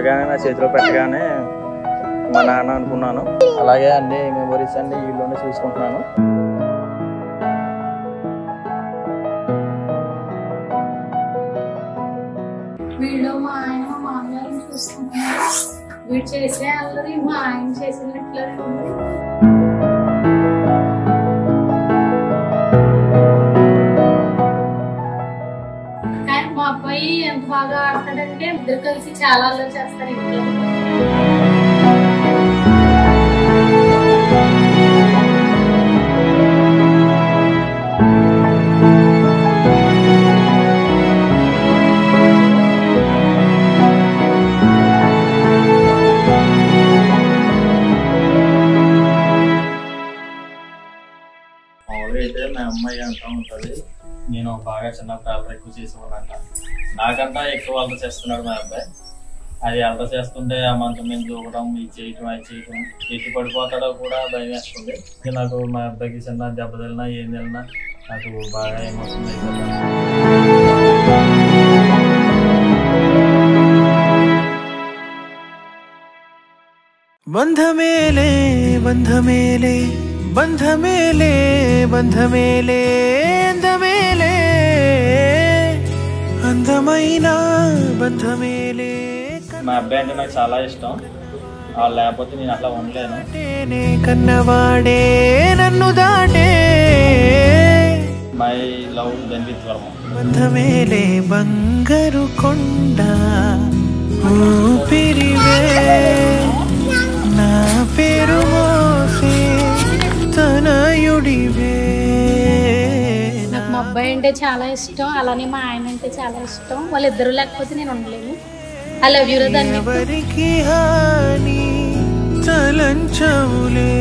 చూడగానే నా చేతిలో పెట్టగానే మా నాన్న అనుకున్నాను. అలాగే అన్ని మెమరీస్ అన్ని వీళ్ళలోనే చూసుకుంటున్నాను. వీళ్ళు మా ఆయన మా మామగారిని చూసుకుంటున్నారు. వీడు చేసే అల్లరి మా ఆయన చేసినట్లనే ఉంది. కానీ మా అబ్బాయి ఎంత బాగా ఆడతాడంటే ఇద్దరు కలిసి చాలా అల్లరి చేస్తారు ఇంట్లో. అయితే మా అమ్మాయి అంటూ ఉంటుంది, నేను బాగా చిన్నప్పుడు అల్లరి ఎక్కువ చేసేవాళ్ళంట. నాకంటా ఎక్కువ అల్లరి చేస్తున్నాడు మా అబ్బాయి. అది అల్లరి చేస్తుంటే ఆ మంచం మీద దూకడం, ఇది చేయటం, అది చేయటం, ఎట్టి పడిపోతాడో కూడా భయం వేస్తుంది. నాకు మా అబ్బాయికి చిన్న దెబ్బ తగిలినా ఏం తగిలినా నాకు బాగా ఎమోషన్ అయిపోతుంది. బంధమేలే బంధమేలే బంధమేలే బంధమేలే అందమేలే అందమైన బంధమేలే. మా అబ్బాయి అంటే నాకు చాలా ఇష్టం. వాళ్ళు లేకపోతే నేను అట్లా ఉండలేను. కన్నవాడే నన్ను దాటే my love benefit Varma. Bandhamele బంగారు కొండ ఊపిరివే నా పేరు మోసే తనయుడివే. నాకు మా అబ్బాయి అంటే చాలా ఇష్టం, అలానే మా ఆయన అంటే చాలా ఇష్టం. వాళ్ళిద్దరూ లేకపోతే నేను ఉండలేను. I love you. ఎవరికి హాని తలంచవులే.